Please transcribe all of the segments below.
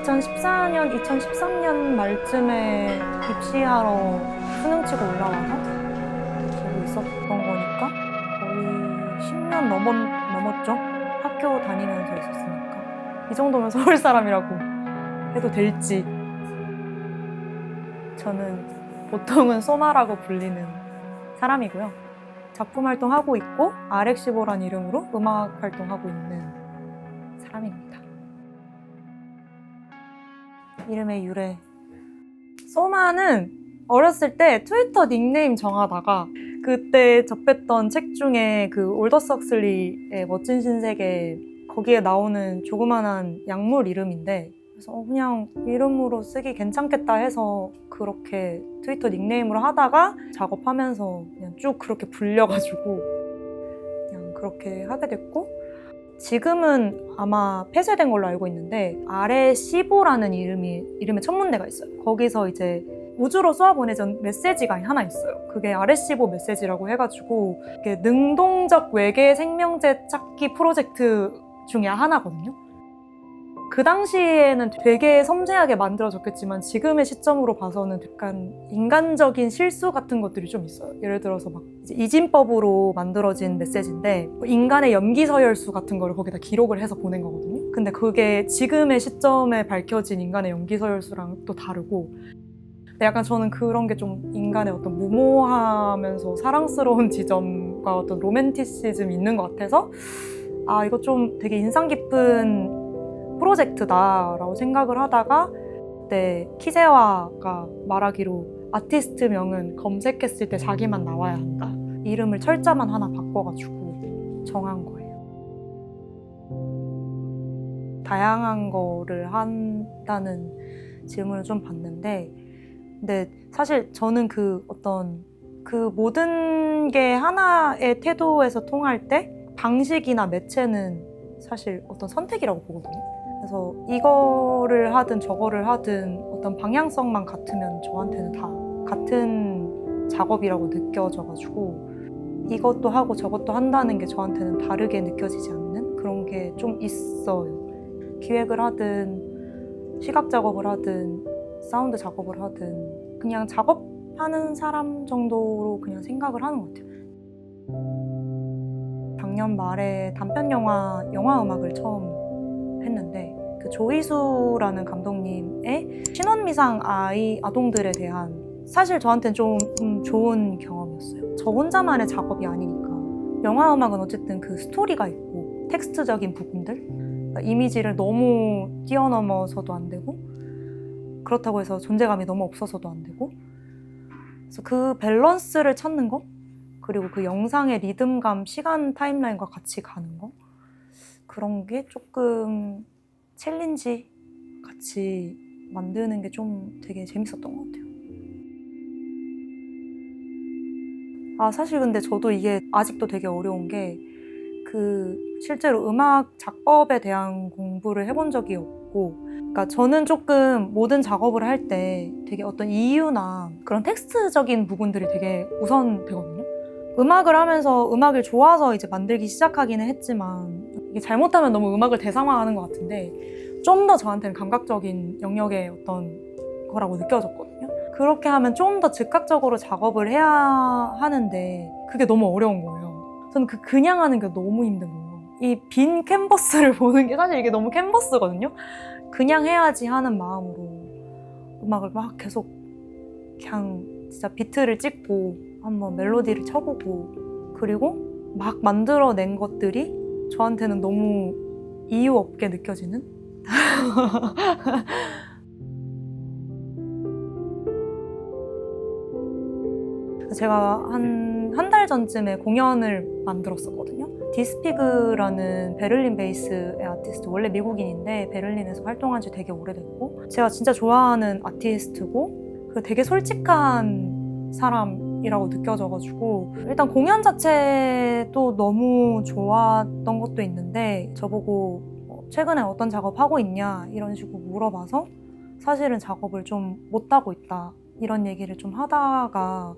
2014년, 2013년 말쯤에 입시하러 수능 치고 올라와서 계속 있었던 거니까 거의 10년 넘었죠? 학교 다니면서 있었으니까. 이 정도면 서울 사람이라고 해도 될지. 저는 보통은 소마라고 불리는 사람이고요. 작품 활동하고 있고 RX15란 이름으로 음악 활동하고 있는 사람입니다. 이름의 유래. 소마는 어렸을 때 트위터 닉네임 정하다가 그때 접했던 책 중에 그 올더스 헉슬리의 멋진 신세계 거기에 나오는 조그만한 약물 이름인데 그래서 그냥 이름으로 쓰기 괜찮겠다 해서 그렇게 트위터 닉네임으로 하다가 작업하면서 그냥 쭉 그렇게 불려가지고 그냥 그렇게 하게 됐고 지금은 아마 폐쇄된 걸로 알고 있는데 RX15라는 이름의 천문대가 있어요. 거기서 이제 우주로 쏘아보내준 메시지가 하나 있어요. 그게 RX15 메시지라고 해가지고 이게 능동적 외계 생명체 찾기 프로젝트 중에 하나거든요. 그 당시에는 되게 섬세하게 만들어졌겠지만 지금의 시점으로 봐서는 약간 인간적인 실수 같은 것들이 좀 있어요. 예를 들어서 막 이제 이진법으로 만들어진 메시지인데 인간의 염기 서열수 같은 걸 거기다 기록을 해서 보낸 거거든요. 근데 그게 지금의 시점에 밝혀진 인간의 염기 서열수랑 또 다르고 근데 약간 저는 그런 게 좀 인간의 어떤 무모하면서 사랑스러운 지점과 어떤 로맨티시즘이 있는 것 같아서 아 이거 좀 되게 인상 깊은 프로젝트다라고 생각을 하다가 그때 키세와가 말하기로 아티스트명은 검색했을 때 자기만 나와야 한다. 이름을 철자만 하나 바꿔가지고 정한 거예요. 다양한 거를 한다는 질문을 좀 받는데 근데 사실 저는 그 모든 게 하나의 태도에서 통할 때 방식이나 매체는 사실 어떤 선택이라고 보거든요. 그래서 이거를 하든 저거를 하든 어떤 방향성만 같으면 저한테는 다 같은 작업이라고 느껴져가지고 이것도 하고 저것도 한다는 게 저한테는 다르게 느껴지지 않는 그런 게 좀 있어요. 기획을 하든 시각 작업을 하든 사운드 작업을 하든 그냥 작업하는 사람 정도로 그냥 생각을 하는 것 같아요. 작년 말에 단편 영화 음악을 처음 했는데 그 조이수라는 감독님의 신혼미상 아동들에 대한 사실 저한테는 좀 좋은 경험이었어요. 저 혼자만의 작업이 아니니까 영화 음악은 어쨌든 그 스토리가 있고 텍스트적인 부분들 그러니까 이미지를 너무 뛰어넘어서도 안 되고 그렇다고 해서 존재감이 너무 없어서도 안 되고 그래서 그 밸런스를 찾는 거 그리고 그 영상의 리듬감, 시간 타임라인과 같이 가는 거 그런 게 조금 챌린지 같이 만드는 게 좀 되게 재밌었던 것 같아요. 아 사실 근데 저도 이게 아직도 되게 어려운 게 그 실제로 음악 작법에 대한 공부를 해본 적이 없고 그러니까 저는 조금 모든 작업을 할 때 되게 어떤 이유나 그런 텍스트적인 부분들이 되게 우선되거든요. 음악을 하면서 음악을 좋아서 이제 만들기 시작하기는 했지만 이게 잘못하면 너무 음악을 대상화하는 것 같은데 좀 더 저한테는 감각적인 영역의 어떤 거라고 느껴졌거든요. 그렇게 하면 좀 더 즉각적으로 작업을 해야 하는데 그게 너무 어려운 거예요. 저는 그냥 하는 게 너무 힘든 거예요. 이 빈 캔버스를 보는 게 사실 이게 너무 캔버스거든요. 그냥 해야지 하는 마음으로 음악을 막 계속 그냥 진짜 비트를 찍고 한번 멜로디를 쳐보고 그리고 막 만들어낸 것들이 저한테는 너무 이유 없게 느껴지는 제가 한 달 전쯤에 공연을 만들었었거든요. 디스피그라는 베를린 베이스의 아티스트, 원래 미국인인데 베를린에서 활동한 지 되게 오래됐고 제가 진짜 좋아하는 아티스트고 그리고 되게 솔직한 사람이라고 느껴져가지고 일단 공연 자체도 너무 좋았던 것도 있는데 저보고 최근에 어떤 작업하고 있냐 이런 식으로 물어봐서 사실은 작업을 좀 못하고 있다 이런 얘기를 좀 하다가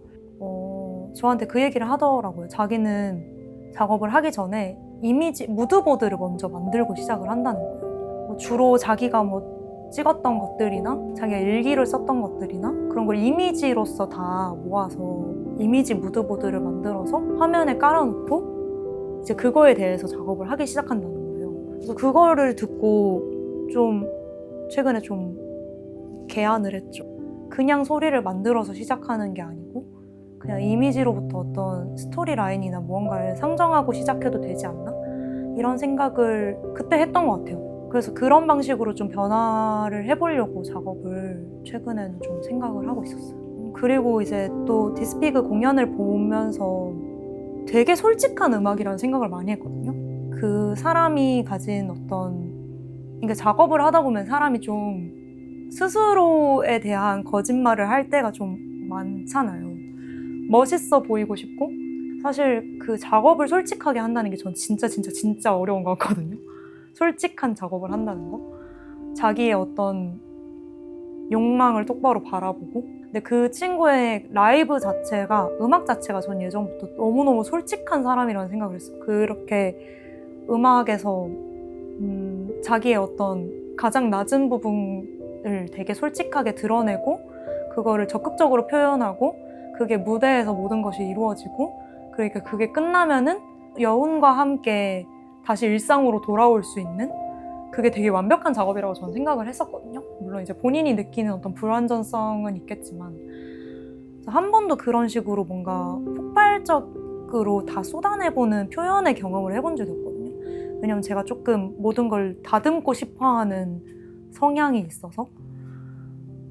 저한테 그 얘기를 하더라고요. 자기는 작업을 하기 전에 이미지, 무드보드를 먼저 만들고 시작을 한다는 거예요. 주로 자기가 찍었던 것들이나 자기가 일기를 썼던 것들이나 그런 걸 이미지로서 다 모아서 이미지 무드보드를 만들어서 화면에 깔아놓고 이제 그거에 대해서 작업을 하기 시작한다는 거예요. 그래서 그거를 듣고 좀 최근에 좀 개안을 했죠. 그냥 소리를 만들어서 시작하는 게 아니고 그냥 이미지로부터 어떤 스토리 라인이나 무언가를 상정하고 시작해도 되지 않나? 이런 생각을 그때 했던 것 같아요. 그래서 그런 방식으로 좀 변화를 해보려고 작업을 최근에는 좀 생각을 하고 있었어요. 그리고 이제 또 디스피그 공연을 보면서 되게 솔직한 음악이라는 생각을 많이 했거든요. 그 사람이 가진 어떤, 그러니까 작업을 하다 보면 사람이 좀 스스로에 대한 거짓말을 할 때가 좀 많잖아요. 멋있어 보이고 싶고 사실 그 작업을 솔직하게 한다는 게 전 진짜 어려운 것 같거든요. 솔직한 작업을 한다는 거. 자기의 어떤 욕망을 똑바로 바라보고. 근데 그 친구의 라이브 자체가, 음악 자체가 전 예전부터 너무너무 솔직한 사람이라는 생각을 했어요. 그렇게 음악에서 자기의 어떤 가장 낮은 부분을 되게 솔직하게 드러내고 그거를 적극적으로 표현하고 그게 무대에서 모든 것이 이루어지고 그러니까 그게 끝나면은 여운과 함께 다시 일상으로 돌아올 수 있는 그게 되게 완벽한 작업이라고 저는 생각을 했었거든요. 물론 이제 본인이 느끼는 어떤 불완전성은 있겠지만 한 번도 그런 식으로 뭔가 폭발적으로 다 쏟아내보는 표현의 경험을 해본 적이 없거든요. 왜냐면 제가 조금 모든 걸 다듬고 싶어하는 성향이 있어서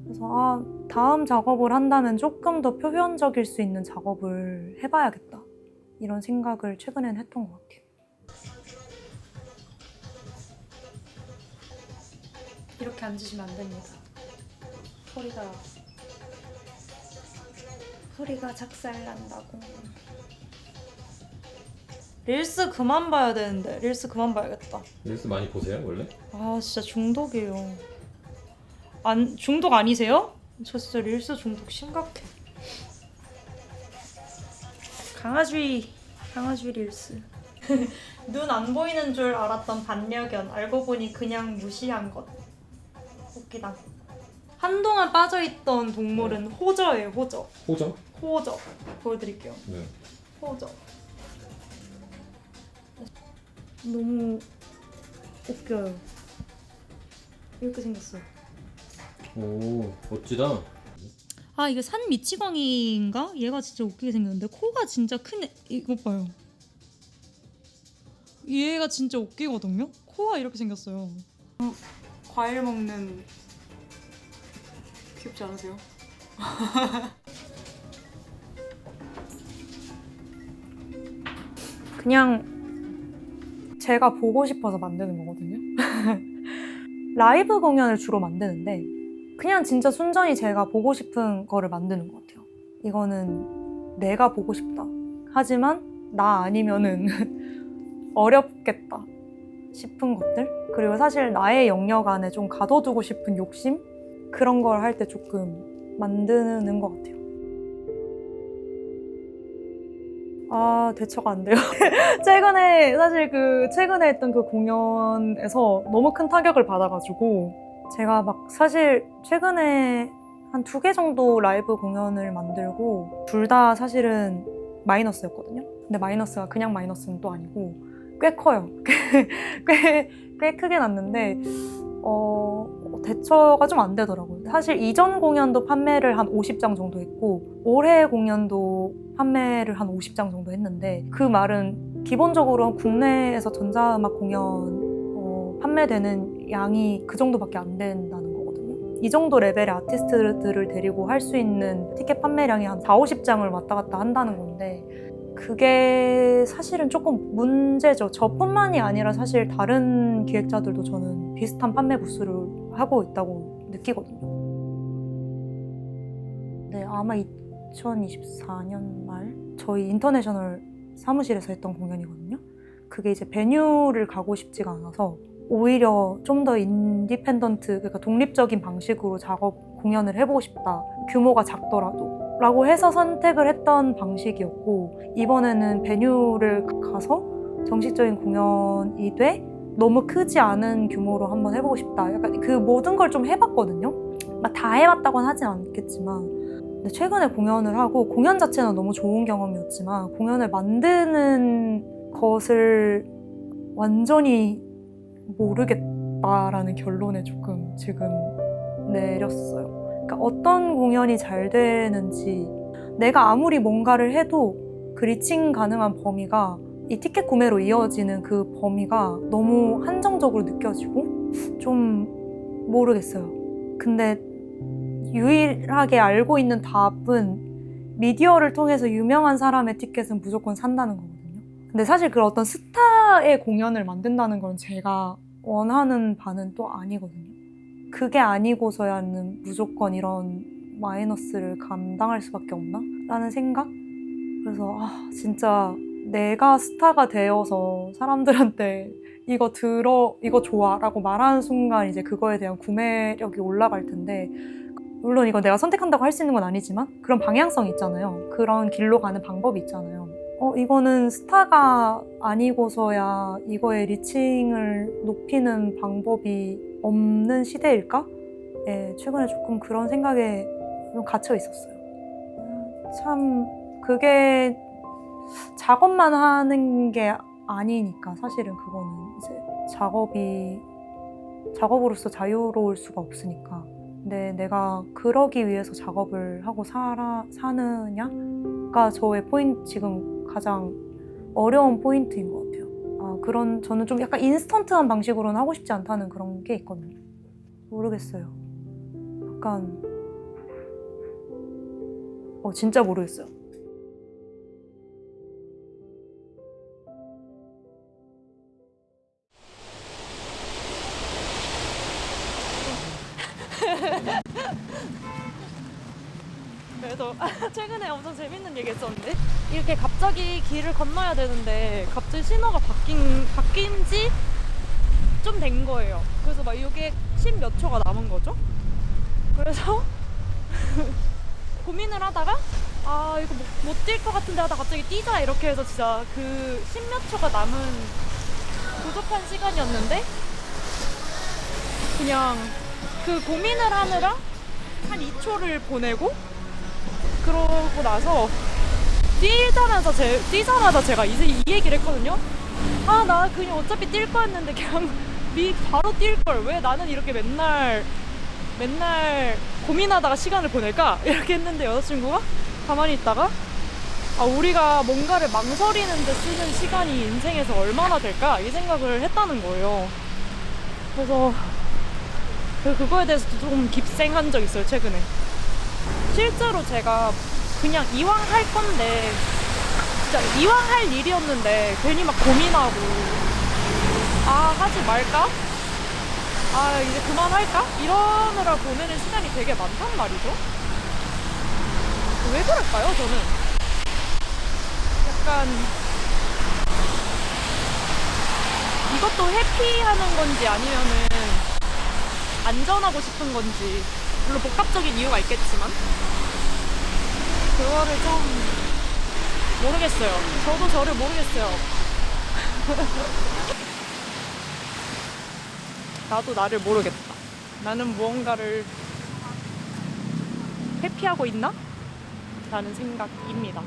그래서 다음 작업을 한다면 조금 더 표현적일 수 있는 작업을 해봐야겠다 이런 생각을 최근에는 했던 것 같아요. 이렇게 앉으시면 안 됩니다. 소리가 작살난다고. 릴스 그만 봐야 되는데. 릴스 그만 봐야겠다. 릴스 많이 보세요 원래? 아 진짜 중독이에요. 중독 아니세요? 저 진짜 릴스 중독 심각해. 강아지 릴스. 눈 안 보이는 줄 알았던 반려견 알고 보니 그냥 무시한 것. 웃기다. 한동안 빠져있던 동물은 호저예요. 호저. 호저 보여드릴게요. 네. 호저. 너무 웃겨요. 이렇게 생겼어요. 오 멋지다. 아 이게 산 미치광이인가? 얘가 진짜 웃기게 생겼는데 코가 진짜 크네. 이거 봐요. 얘가 진짜 웃기거든요? 코가 이렇게 생겼어요. 과일 먹는 귀엽지 않으세요? 그냥 제가 보고 싶어서 만드는 거거든요. 라이브 공연을 주로 만드는데 그냥 진짜 순전히 제가 보고 싶은 거를 만드는 것 같아요. 이거는 내가 보고 싶다. 하지만 나 아니면은 어렵겠다 싶은 것들 그리고 사실 나의 영역 안에 좀 가둬두고 싶은 욕심 그런 걸 할 때 조금 만드는 것 같아요. 아 대처가 안 돼요. 최근에 했던 그 공연에서 너무 큰 타격을 받아가지고 제가 막 사실 최근에 한 2개 정도 라이브 공연을 만들고 둘 다 사실은 마이너스였거든요. 근데 마이너스가 그냥 마이너스는 또 아니고 꽤 커요. 꽤 크게 났는데 대처가 좀 안 되더라고요. 사실 이전 공연도 판매를 한 50장 정도 했고 올해 공연도 판매를 한 50장 정도 했는데 그 말은 기본적으로 국내에서 전자음악 공연 판매되는 양이 그 정도밖에 안 된다는 거거든요. 이 정도 레벨의 아티스트들을 데리고 할 수 있는 티켓 판매량이 한 4, 50장을 왔다 갔다 한다는 건데 그게 사실은 조금 문제죠. 저뿐만이 아니라 사실 다른 기획자들도 저는 비슷한 판매 부수를 하고 있다고 느끼거든요. 네, 아마 2024년 말 저희 인터내셔널 사무실에서 했던 공연이거든요. 그게 이제 베뉴를 가고 싶지가 않아서 오히려 좀 더 인디펜던트, 그러니까 독립적인 방식으로 공연을 해보고 싶다. 규모가 작더라도. 라고 해서 선택을 했던 방식이었고 이번에는 베뉴를 가서 정식적인 공연이 돼 너무 크지 않은 규모로 한번 해보고 싶다. 약간 그 모든 걸 좀 해봤거든요. 막 다 해봤다고는 하진 않겠지만, 근데 최근에 공연을 하고 공연 자체는 너무 좋은 경험이었지만 공연을 만드는 것을 완전히 모르겠다라는 결론에 조금 지금 내렸어요. 그러니까 어떤 공연이 잘 되는지, 내가 아무리 뭔가를 해도 그 리칭 가능한 범위가 이 티켓 구매로 이어지는 그 범위가 너무 한정적으로 느껴지고 좀 모르겠어요. 근데 유일하게 알고 있는 답은 미디어를 통해서 유명한 사람의 티켓은 무조건 산다는 거거든요. 근데 사실 그 어떤 스타의 공연을 만든다는 건 제가 원하는 바는 또 아니거든요. 그게 아니고서야는 무조건 이런 마이너스를 감당할 수밖에 없나? 라는 생각? 그래서 진짜 내가 스타가 되어서 사람들한테 이거 들어, 이거 좋아 라고 말하는 순간 이제 그거에 대한 구매력이 올라갈 텐데, 물론 이거 내가 선택한다고 할 수 있는 건 아니지만 그런 방향성이 있잖아요. 그런 길로 가는 방법이 있잖아요. 이거는 스타가 아니고서야 이거의 리칭을 높이는 방법이 없는 시대일까? 예, 최근에 조금 그런 생각에 좀 갇혀 있었어요. 참 그게 작업만 하는 게 아니니까 사실은 그거는 이제 작업으로서 자유로울 수가 없으니까. 근데 내가 그러기 위해서 작업을 하고 사느냐가 저의 지금 가장 어려운 포인트인 것 같아요. 저는 좀 약간 인스턴트한 방식으로는 하고 싶지 않다는 그런 게 있거든요. 모르겠어요. 약간 진짜 모르겠어요. 그래서 최근에 엄청 재밌는 얘기 했었는데, 이렇게 갑자기 길을 건너야 되는데 갑자기 신호가 바뀐 지 좀 된 거예요. 그래서 막 이게 10몇 초가 남은 거죠. 그래서 고민을 하다가 이거 못 뛸 것 같은데 하다 갑자기 뛰자 이렇게 해서 진짜 그 10몇 초가 남은 부족한 시간이었는데, 그냥 그 고민을 하느라 한 2초를 보내고, 그러고 나서 뛰자마자 제가 이제 이 얘기를 했거든요. 나 그냥 어차피 뛸 거였는데 그냥 바로 뛸 걸. 왜 나는 이렇게 맨날 고민하다가 시간을 보낼까? 이렇게 했는데 여자친구가 가만히 있다가 우리가 뭔가를 망설이는 데 쓰는 시간이 인생에서 얼마나 될까? 이 생각을 했다는 거예요. 그래서 그거에 대해서도 조금 깁생한 적 있어요, 최근에. 실제로 제가 그냥 이왕 할 건데, 진짜 이왕 할 일이었는데 괜히 막 고민하고 하지 말까? 이제 그만할까? 이러느라 보내는 시간이 되게 많단 말이죠. 왜 그럴까요, 저는? 약간 이것도 회피하는 건지 아니면은 안전하고 싶은 건지, 물론 복합적인 이유가 있겠지만 그거를 좀 모르겠어요. 저도 저를 모르겠어요. 나도 나를 모르겠다. 나는 무언가를 회피하고 있나? 라는 생각입니다.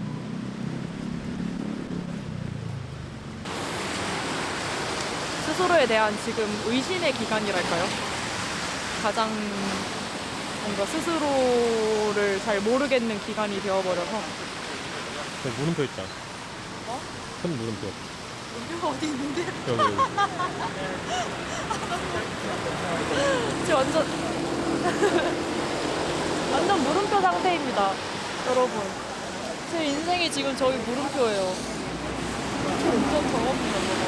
스스로에 대한 지금 의심의 기간이랄까요? 가장 뭔가 스스로를 잘 모르겠는 기간이 되어버려서. 물음표 있다. 큰 물음표. 물음표가 어디 있는데? 여기. 지금 완전 물음표 상태입니다, 여러분. 제 인생이 지금 저희 물음표예요. 완전 더웁니다, 저거.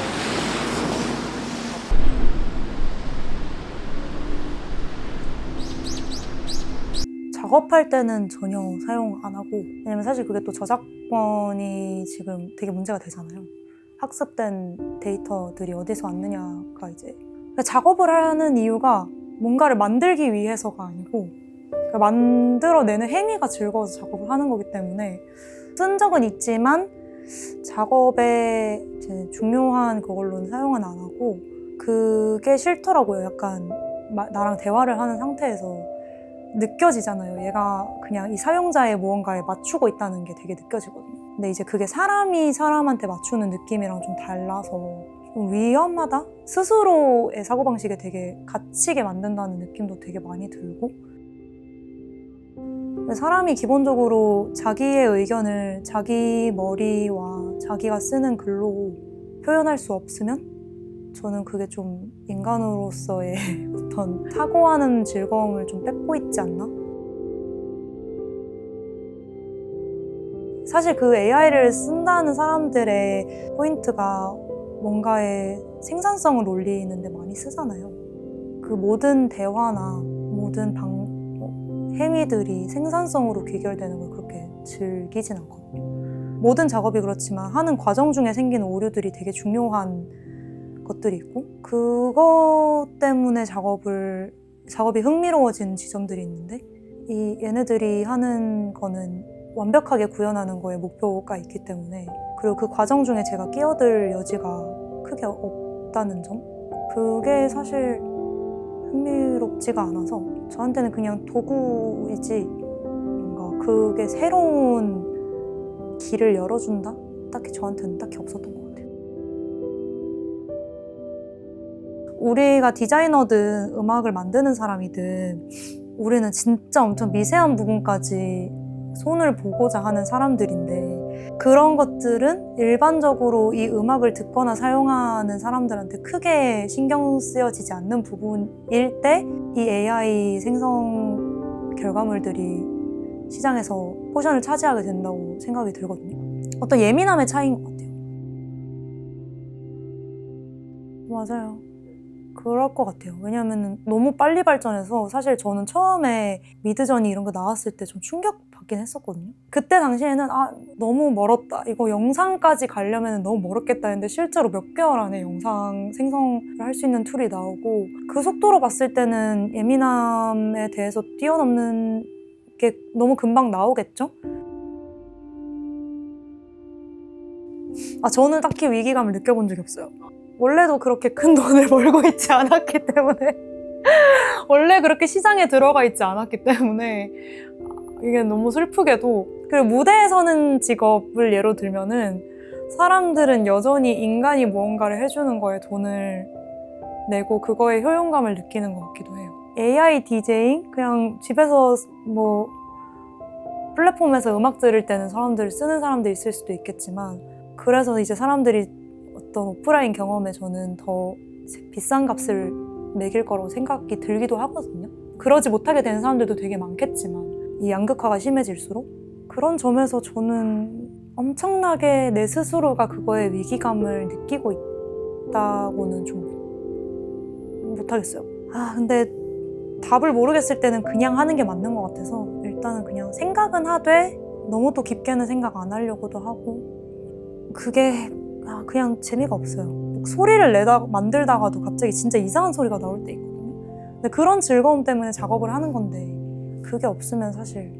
작업할 때는 전혀 사용 안 하고, 왜냐면 사실 그게 또 저작권이 지금 되게 문제가 되잖아요. 학습된 데이터들이 어디서 왔느냐가 이제. 그러니까 작업을 하는 이유가 뭔가를 만들기 위해서가 아니고, 그러니까 만들어내는 행위가 즐거워서 작업을 하는 거기 때문에 쓴 적은 있지만 작업에 이제 중요한 그걸로는 사용은 안 하고, 그게 싫더라고요. 약간 나랑 대화를 하는 상태에서 느껴지잖아요. 얘가 그냥 이 사용자의 무언가에 맞추고 있다는 게 되게 느껴지거든요. 근데 이제 그게 사람이 사람한테 맞추는 느낌이랑 좀 달라서 좀 위험하다? 스스로의 사고방식에 되게 갇히게 만든다는 느낌도 되게 많이 들고, 사람이 기본적으로 자기의 의견을 자기 머리와 자기가 쓰는 글로 표현할 수 없으면 저는 그게 좀 인간으로서의 어떤 사고하는 즐거움을 좀 뺏고 있지 않나? 사실 그 AI를 쓴다는 사람들의 포인트가 뭔가의 생산성을 올리는 데 많이 쓰잖아요. 그 모든 대화나 모든 행위들이 생산성으로 귀결되는 걸 그렇게 즐기진 않거든요. 모든 작업이 그렇지만 하는 과정 중에 생기는 오류들이 되게 중요한 것들이 있고, 그것 때문에 작업이 흥미로워진 지점들이 있는데, 얘네들이 하는 거는 완벽하게 구현하는 거에 목표가 있기 때문에, 그리고 그 과정 중에 제가 끼어들 여지가 크게 없다는 점, 그게 사실 흥미롭지가 않아서 저한테는 그냥 도구이지 뭔가 그게 새로운 길을 열어준다? 딱히 저한테는 딱히 없었던 것 같아요. 우리가 디자이너든 음악을 만드는 사람이든 우리는 진짜 엄청 미세한 부분까지 손을 보고자 하는 사람들인데, 그런 것들은 일반적으로 이 음악을 듣거나 사용하는 사람들한테 크게 신경 쓰여지지 않는 부분일 때 이 AI 생성 결과물들이 시장에서 포션을 차지하게 된다고 생각이 들거든요. 어떤 예민함의 차이인 것 같아요. 맞아요. 그럴 것 같아요. 왜냐하면 너무 빨리 발전해서 사실 저는 처음에 미드저니 이런 거 나왔을 때 좀 충격받긴 했었거든요. 그때 당시에는 너무 멀었다. 이거 영상까지 가려면 너무 멀었겠다 했는데 실제로 몇 개월 안에 영상 생성을 할 수 있는 툴이 나오고, 그 속도로 봤을 때는 예민함에 대해서 뛰어넘는 게 너무 금방 나오겠죠? 저는 딱히 위기감을 느껴본 적이 없어요. 원래도 그렇게 큰 돈을 벌고 있지 않았기 때문에 원래 그렇게 시장에 들어가 있지 않았기 때문에 이게 너무 슬프게도. 그리고 무대에 서는 직업을 예로 들면은 사람들은 여전히 인간이 무언가를 해주는 거에 돈을 내고 그거에 효용감을 느끼는 것 같기도 해요. AI 디제잉? 그냥 집에서 뭐 플랫폼에서 음악 들을 때는 쓰는 사람들이 있을 수도 있겠지만, 그래서 이제 사람들이 어떤 오프라인 경험에 저는 더 비싼 값을 매길 거라고 생각이 들기도 하거든요. 그러지 못하게 되는 사람들도 되게 많겠지만, 이 양극화가 심해질수록 그런 점에서 저는 엄청나게 내 스스로가 그거에 위기감을 느끼고 있다고는 좀 못하겠어요. 근데 답을 모르겠을 때는 그냥 하는 게 맞는 것 같아서 일단은 그냥 생각은 하되 너무 또 깊게는 생각 안 하려고도 하고, 그게 그냥 재미가 없어요. 소리를 만들다가도 갑자기 진짜 이상한 소리가 나올 때 있거든요. 근데 그런 즐거움 때문에 작업을 하는 건데, 그게 없으면 사실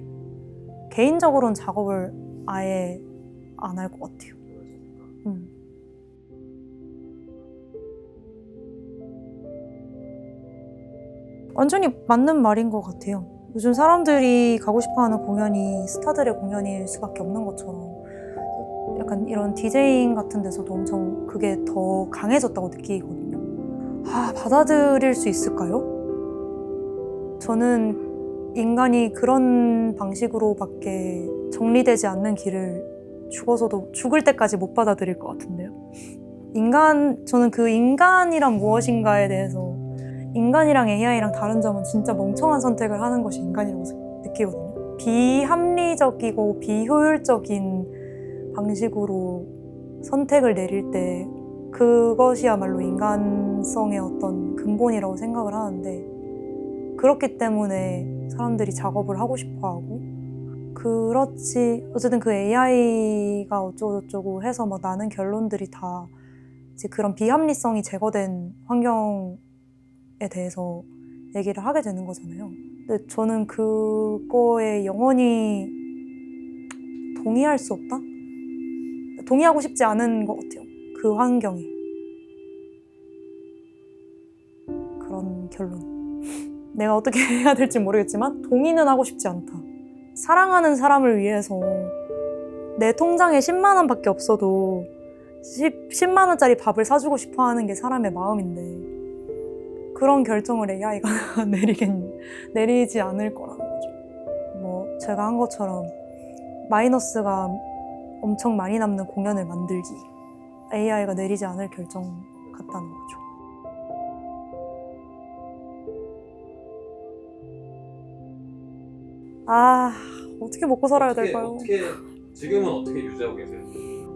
개인적으로는 작업을 아예 안 할 것 같아요. 완전히 맞는 말인 것 같아요. 요즘 사람들이 가고 싶어하는 공연이 스타들의 공연일 수밖에 없는 것처럼 약간 이런 디제잉 같은 데서도 엄청 그게 더 강해졌다고 느끼거든요. 받아들일 수 있을까요? 저는 인간이 그런 방식으로밖에 정리되지 않는 길을 죽을 때까지 못 받아들일 것 같은데요. 저는 그 인간이란 무엇인가에 대해서, 인간이랑 AI랑 다른 점은 진짜 멍청한 선택을 하는 것이 인간이라고 느끼거든요. 비합리적이고 비효율적인 방식으로 선택을 내릴 때 그것이야말로 인간성의 어떤 근본이라고 생각을 하는데, 그렇기 때문에 사람들이 작업을 하고 싶어하고, 그렇지 어쨌든 그 AI가 어쩌고저쩌고 해서 막 나는 결론들이 다 이제 그런 비합리성이 제거된 환경에 대해서 얘기를 하게 되는 거잖아요. 근데 저는 그거에 영원히 동의할 수 없다? 동의하고 싶지 않은 것 같아요. 그 환경에. 결론. 내가 어떻게 해야 될지 모르겠지만 동의는 하고 싶지 않다. 사랑하는 사람을 위해서 내 통장에 10만 원밖에 없어도 10만 원짜리 밥을 사주고 싶어 하는 게 사람의 마음인데 그런 결정을 AI가 내리지 않을 거라는 거죠. 뭐 제가 한 것처럼 마이너스가 엄청 많이 남는 공연을 만들기. AI가 내리지 않을 결정 같다는 거죠. 아, 어떻게 먹고 살아야 될까요? 지금은 어떻게 유지하고 계세요?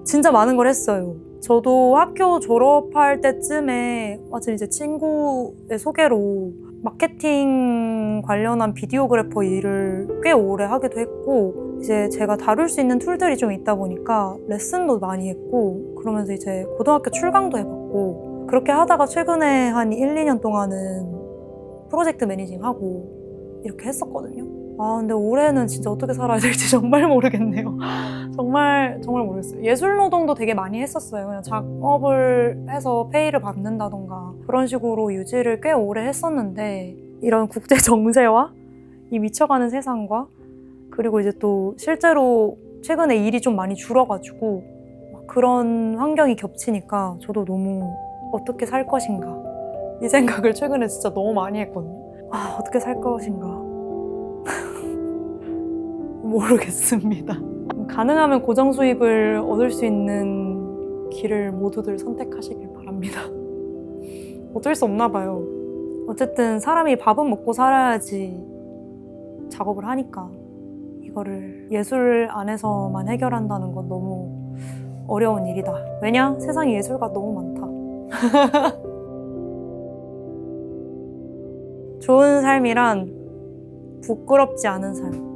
진짜 많은 걸 했어요. 저도 학교 졸업할 때쯤에 마침 이제 친구의 소개로 마케팅 관련한 비디오그래퍼 일을 꽤 오래 하기도 했고 이제 제가 다룰 수 있는 툴들이 좀 있다 보니까 레슨도 많이 했고 그러면서 이제 고등학교 출강도 해봤고 그렇게 하다가 최근에 한 1, 2년 동안은 프로젝트 매니징하고 이렇게 했었거든요. 아 근데 올해는 진짜 어떻게 살아야 될지 정말 모르겠네요. 정말 모르겠어요. 예술 노동도 되게 많이 했었어요. 그냥 작업을 해서 페이를 받는다던가 그런 식으로 유지를 꽤 오래 했었는데 이런 국제 정세와 이 미쳐가는 세상과 그리고 이제 또 실제로 최근에 일이 좀 많이 줄어가지고 그런 환경이 겹치니까 저도 너무 어떻게 살 것인가 이 생각을 최근에 진짜 너무 많이 했거든요. 아 어떻게 살 것인가 모르겠습니다. 가능하면 고정 수입을 얻을 수 있는 길을 모두들 선택하시길 바랍니다. 어쩔 수 없나 봐요. 어쨌든 사람이 밥은 먹고 살아야지 작업을 하니까 이거를 예술 안에서만 해결한다는 건 너무 어려운 일이다. 왜냐? 세상에 예술가 너무 많다. 좋은 삶이란 부끄럽지 않은 삶.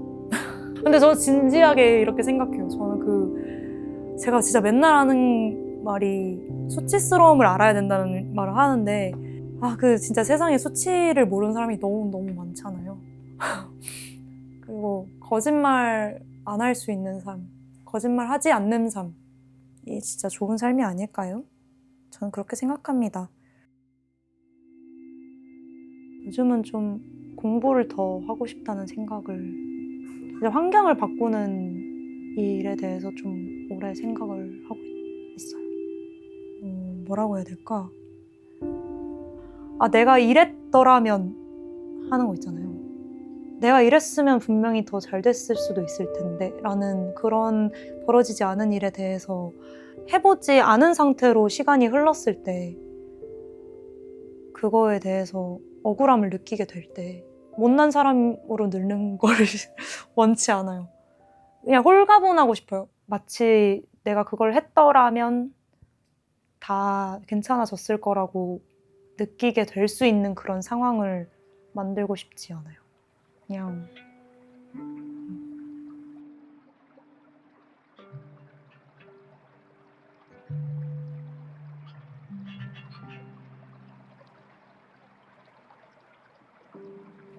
근데 저 진지하게 이렇게 생각해요. 저는 제가 진짜 맨날 하는 말이 수치스러움을 알아야 된다는 말을 하는데 진짜 세상에 수치를 모르는 사람이 너무 많잖아요. 그리고 거짓말 안 할 수 있는 삶, 거짓말 하지 않는 삶, 이게 진짜 좋은 삶이 아닐까요? 저는 그렇게 생각합니다. 요즘은 좀 공부를 더 하고 싶다는 생각을 이제 환경을 바꾸는 일에 대해서 좀 오래 생각을 하고 있어요. 뭐라고 해야 될까? 내가 이랬더라면 하는 거 있잖아요. 내가 이랬으면 분명히 더 잘 됐을 수도 있을 텐데 라는 그런 벌어지지 않은 일에 대해서 해보지 않은 상태로 시간이 흘렀을 때 그거에 대해서 억울함을 느끼게 될 때 못난 사람으로 늙는 걸 원치 않아요. 그냥 홀가분하고 싶어요. 마치 내가 그걸 했더라면 다 괜찮아졌을 거라고 느끼게 될 수 있는 그런 상황을 만들고 싶지 않아요. 그냥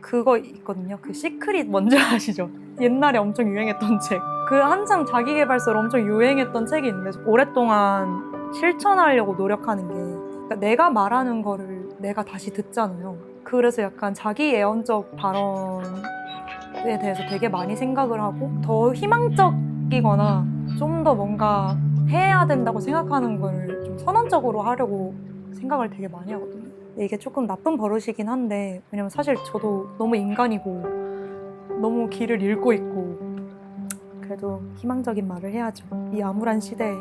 그거 있거든요. 그 시크릿 뭔지 아시죠? 옛날에 엄청 유행했던 책. 그 한참 자기계발서로 엄청 유행했던 책이 있는데 오랫동안 실천하려고 노력하는 게 그러니까 내가 말하는 거를 내가 다시 듣잖아요. 그래서 약간 자기 예언적 발언에 대해서 되게 많이 생각을 하고 더 희망적이거나 좀 더 뭔가 해야 된다고 생각하는 걸 좀 선언적으로 하려고 생각을 되게 많이 하거든요. 이게 조금 나쁜 버릇이긴 한데 왜냐면 사실 저도 너무 인간이고 너무 길을 잃고 있고 그래도 희망적인 말을 해야죠. 이 암울한 시대에.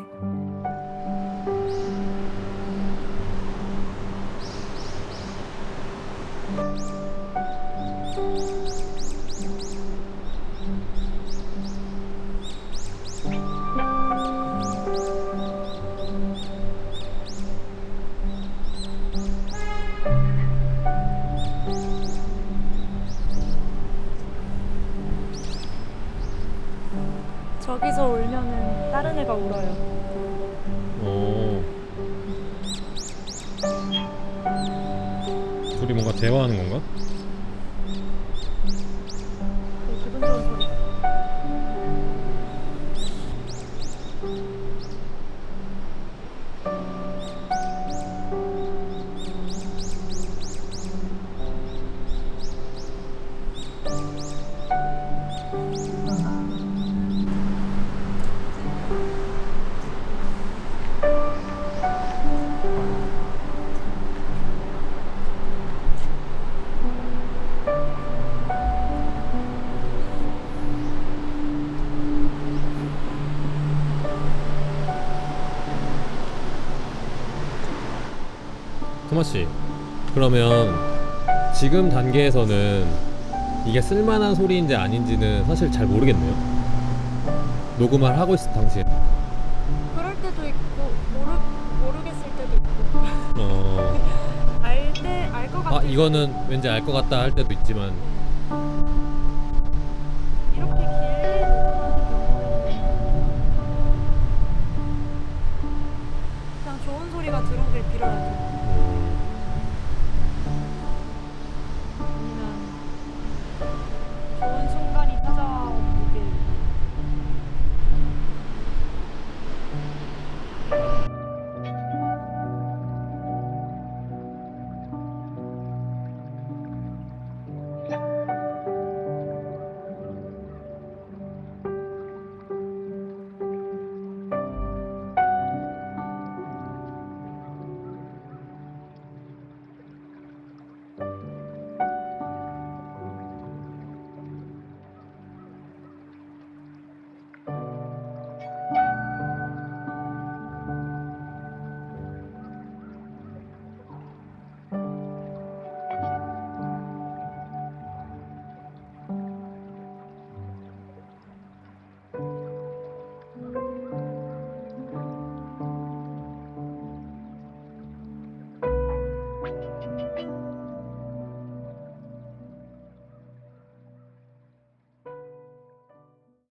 저기서 울면은 다른 애가 울어요. 둘이 뭔가 대화하는 건가? 기분 좋은 소리. 토마 씨, 그러면 지금 단계에서는 이게 쓸만한 소리인지 아닌지는 사실 잘 모르겠네요. 녹음을 하고 있을 당시에. 그럴 때도 있고 모르겠을 때도 있고 알 것 같아. 이거는 왠지 알 것 같다 할 때도 있지만. 이렇게 길게 녹음하는 경우는 그냥 좋은 소리가 들어오길 빌어야죠. 아니면 좋은 순간이 찾아오길.